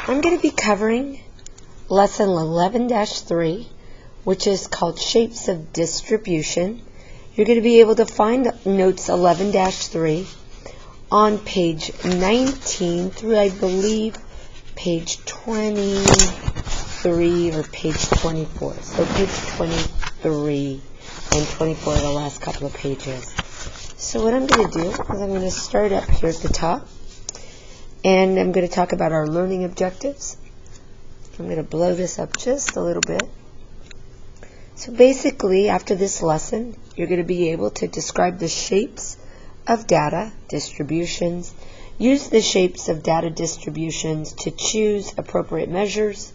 I'm going to be covering lesson 11-3, which is called Shapes of Distribution. You're going to be able to find notes 11-3 on page 19 through, I believe, page 23 or page 24. So page 23 and 24 are the last couple of pages. So what I'm going to do is I'm going to start up here at the top, and I'm going to talk about our learning objectives. I'm going to blow this up just a little bit. So basically, after this lesson, you're going to be able to describe the shapes of data distributions, use the shapes of data distributions to choose appropriate measures,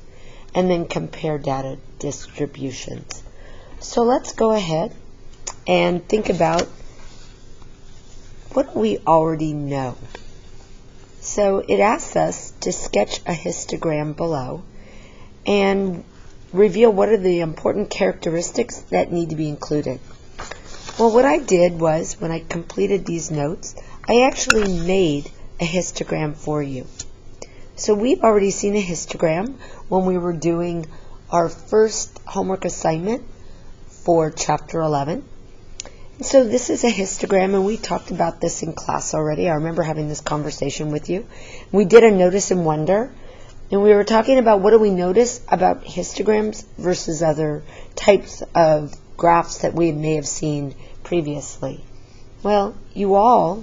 and then compare data distributions. So let's go ahead and think about what we already know. So it asks us to sketch a histogram below and reveal what are the important characteristics that need to be included. Well, what I did was, when I completed these notes, I actually made a histogram for you. So we've already seen a histogram when we were doing our first homework assignment for chapter 11. So this is a histogram, and we talked about this in class already. I remember having this conversation with you. We did a notice and wonder, and we were talking about what do we notice about histograms versus other types of graphs that we may have seen previously. Well, you all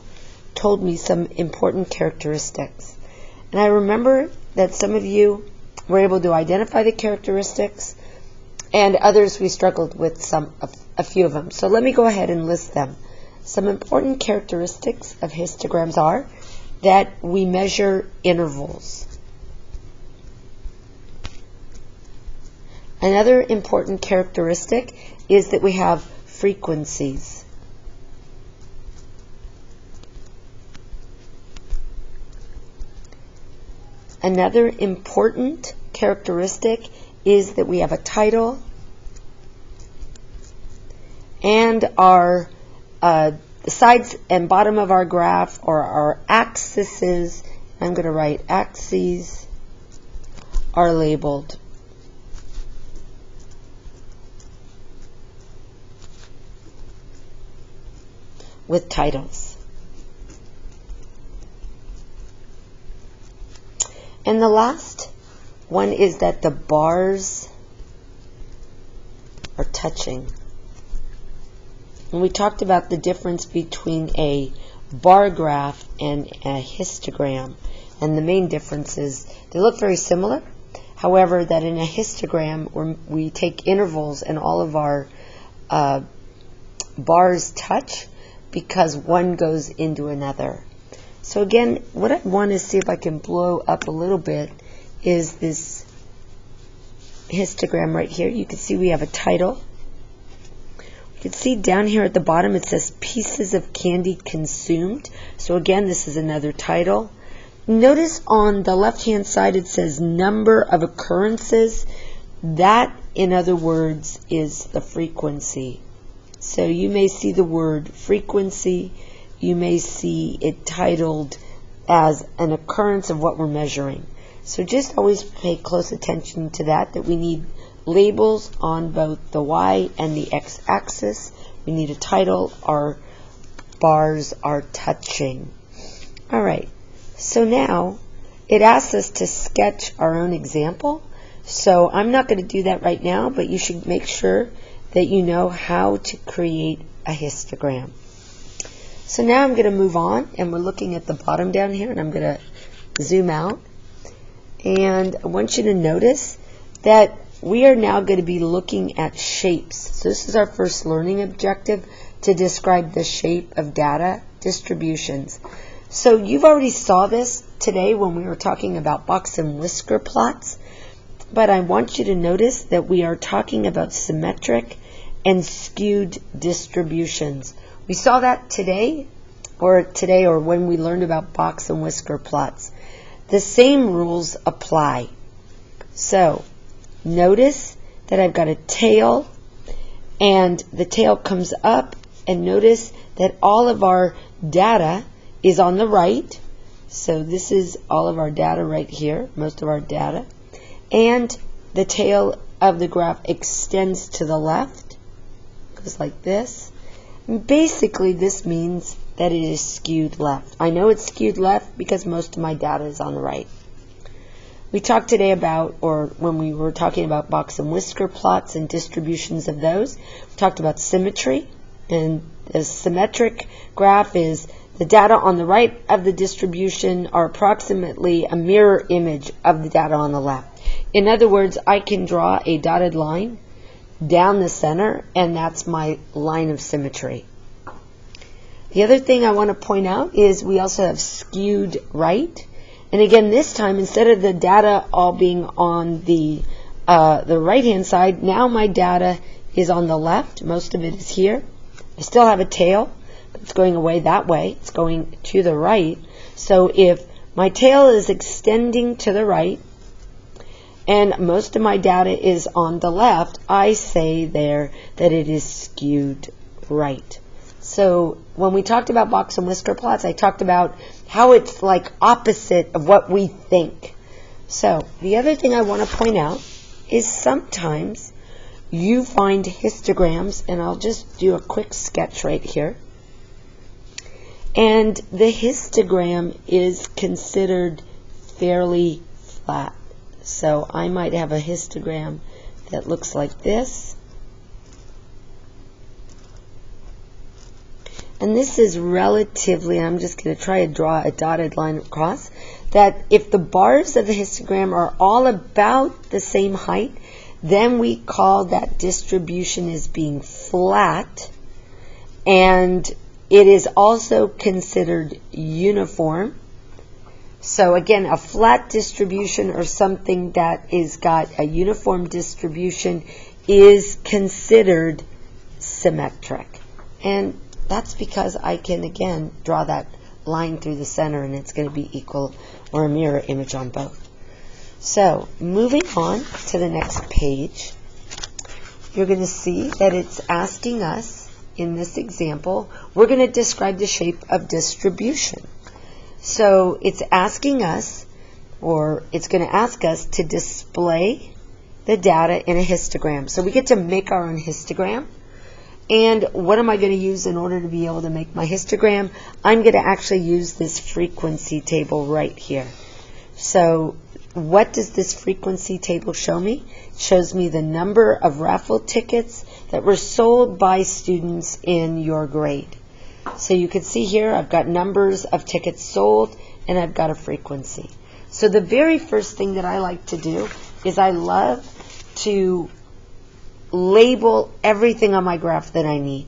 told me some important characteristics, and I remember that some of you were able to identify the characteristics, and others we struggled with a few of them. So let me go ahead and list them. Some important characteristics of histograms are that we measure intervals. Another important characteristic is that we have frequencies. Another important characteristic is that we have a title, and our sides and bottom of our graph, or our axes, I'm going to write axes, are labeled. With titles. And the last one is that the bars are touching. And we talked about the difference between a bar graph and a histogram. And the main difference is they look very similar. However, that in a histogram, we take intervals and all of our bars touch because one goes into another. So again, what I want to see if I can blow up a little bit is this histogram right here. You can see we have a title. You can see down here at the bottom it says pieces of candy consumed. So again, this is another title. Notice on the left hand side it says number of occurrences. That, in other words, is the frequency. So you may see the word frequency. You may see it titled as an occurrence of what we're measuring. So just always pay close attention to that we need labels on both the Y and the X axis. We need a title. Our bars are touching. All right. So now it asks us to sketch our own example. So I'm not going to do that right now, but you should make sure that you know how to create a histogram. So now I'm going to move on, and we're looking at the bottom down here, and I'm going to zoom out. And I want you to notice that we are now going to be looking at shapes. So this is our first learning objective, to describe the shape of data distributions. So you've already saw this today when we were talking about box and whisker plots, but I want you to notice that we are talking about symmetric and skewed distributions. We saw that today or when we learned about box and whisker plots. The same rules apply. So notice that I've got a tail, and the tail comes up, and notice that all of our data is on the right. So this is all of our data right here, most of our data. And the tail of the graph extends to the left, goes like this. And basically, this means that it is skewed left. I know it's skewed left because most of my data is on the right. We talked today about, or when we were talking about box and whisker plots and distributions of those, we talked about symmetry. And a symmetric graph is the data on the right of the distribution are approximately a mirror image of the data on the left. In other words, I can draw a dotted line down the center, and that's my line of symmetry. The other thing I want to point out is we also have skewed right. And again, this time, instead of the data all being on the right-hand side, now my data is on the left. Most of it is here. I still have a tail, but it's going away that way. It's going to the right. So if my tail is extending to the right, and most of my data is on the left, I say there that it is skewed right. So when we talked about box and whisker plots, I talked about how it's like opposite of what we think. So the other thing I want to point out is sometimes you find histograms, and I'll just do a quick sketch right here. And the histogram is considered fairly flat. So I might have a histogram that looks like this. And this is relatively, I'm just going to try to draw a dotted line across, that if the bars of the histogram are all about the same height, then we call that distribution as being flat. And it is also considered uniform. So again, a flat distribution or something that is got a uniform distribution is considered symmetric. And that's because I can, again, draw that line through the center, and it's going to be equal or a mirror image on both. So moving on to the next page, you're going to see that it's asking us, in this example, we're going to describe the shape of distribution. So it's asking us, or it's going to ask us to display the data in a histogram. So we get to make our own histogram. And what am I going to use in order to be able to make my histogram? I'm going to actually use this frequency table right here. So what does this frequency table show me? It shows me the number of raffle tickets that were sold by students in your grade. So you can see here I've got numbers of tickets sold, and I've got a frequency. So the very first thing that I like to do is I love to label everything on my graph that I need.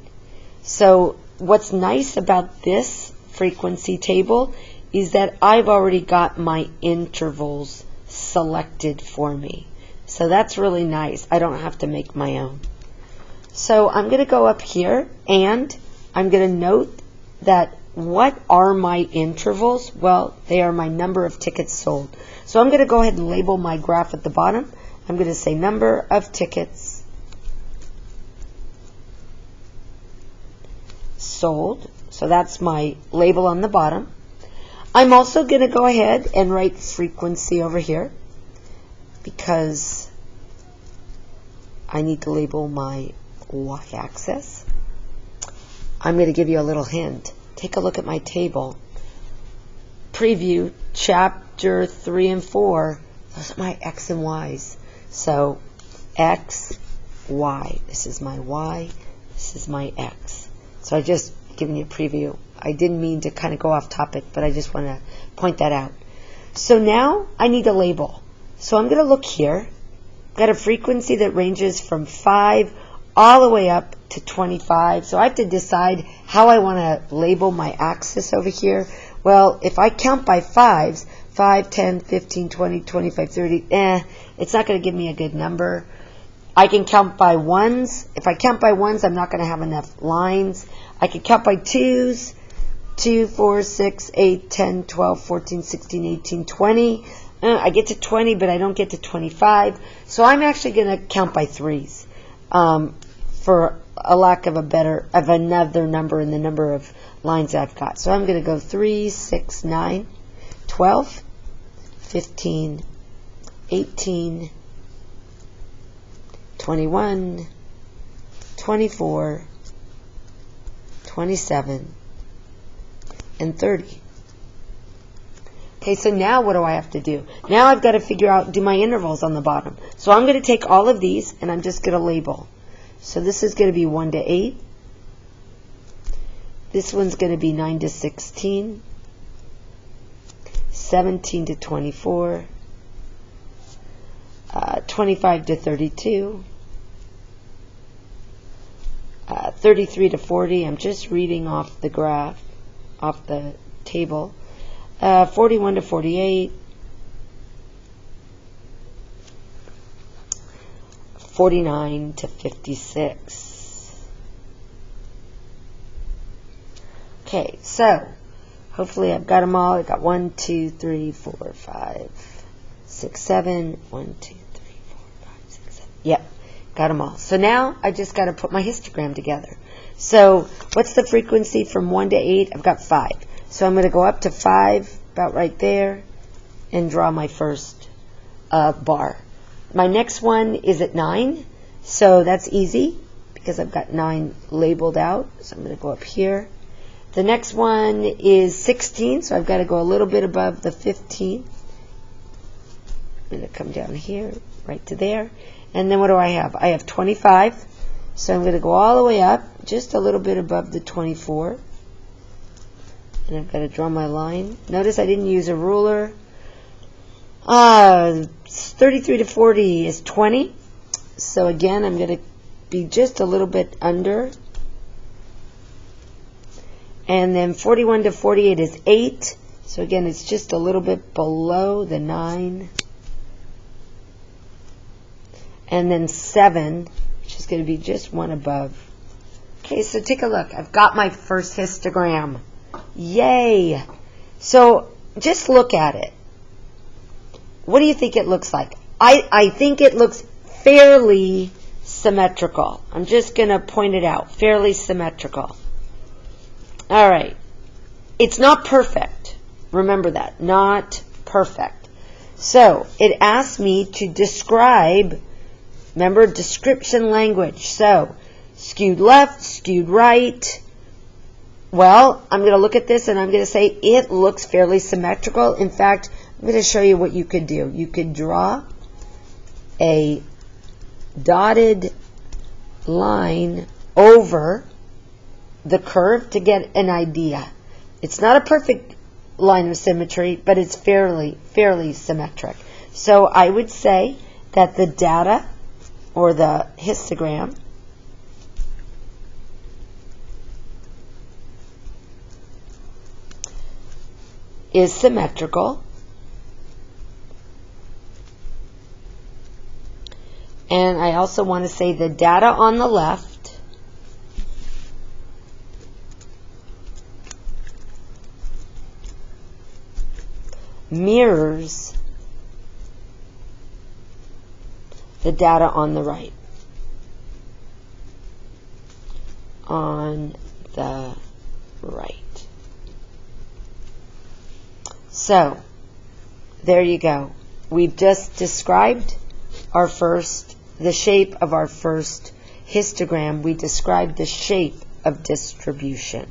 So what's nice about this frequency table is that I've already got my intervals selected for me. So that's really nice. I don't have to make my own. So I'm going to go up here, and I'm going to note that what are my intervals? Well, they are my number of tickets sold. So I'm going to go ahead and label my graph at the bottom. I'm going to say number of tickets sold. So that's my label on the bottom. I'm also going to go ahead and write frequency over here because I need to label my y-axis. I'm going to give you a little hint. Take a look at my table. Preview chapter 3 and 4. Those are my x and y's. So x, y. This is my y. This is my x. So I just given you a preview. I didn't mean to kind of go off topic, but I just want to point that out. So now I need a label. So I'm going to look here. I've got a frequency that ranges from 5 all the way up to 25. So I have to decide how I want to label my axis over here. Well, if I count by 5s, 5, 10, 15, 20, 25, 30, it's not going to give me a good number. I can count by 1s. If I count by 1s, I'm not going to have enough lines. I can count by 2s, 2, 4, 6, 8, 10, 12, 14, 16, 18, 20. I get to 20, but I don't get to 25. So I'm actually going to count by 3s. For a lack of another number in the number of lines I've got. So I'm going to go 3, 6, 9, 12, 15, 18, 21, 24, 27, and 30. Okay, so now what do I have to do? Now I've got to figure out, do my intervals on the bottom. So I'm going to take all of these and I'm just going to label. So this is going to be 1 to 8. This one's going to be 9 to 16, 17 to 24, 25 to 32, 33 to 40. I'm just reading off the graph, off the table. 41 to 48, 49 to 56. Okay, so hopefully I've got them all. I got 1, 2, 3, 4, 5, 6, 7. 1, 2, 3, 4, 5, 6, 7. Yep, got them all. So now I just got to put my histogram together. So what's the frequency from 1 to 8? I've got 5. So I'm going to go up to 5, about right there, and draw my first bar. My next one is at 9, so that's easy because I've got 9 labeled out. So I'm going to go up here. The next one is 16, so I've got to go a little bit above the 15. I'm going to come down here, right to there. And then what do I have? I have 25, so I'm going to go all the way up, just a little bit above the 24. And I've got to draw my line. Notice I didn't use a ruler. 33 to 40 is 20. So again, I'm going to be just a little bit under. And then 41 to 48 is 8. So again, it's just a little bit below the 9. And then 7, which is going to be just one above. Okay, so take a look. I've got my first histogram. Yay! So just look at it. What do you think it looks like? I think it looks fairly symmetrical. I'm just going to point it out. Fairly symmetrical. All right. It's not perfect. Remember that. Not perfect. So it asks me to describe, remember, description language. So skewed left, skewed right. Well, I'm going to look at this and I'm going to say it looks fairly symmetrical. In fact, I'm going to show you what you could do. You could draw a dotted line over the curve to get an idea. It's not a perfect line of symmetry, but it's fairly symmetric. So I would say that the data or the histogram is symmetrical, and I also want to say the data on the left mirrors the data on the right. On the right. So, there you go. We've just described the shape of our first histogram. We described the shape of distribution.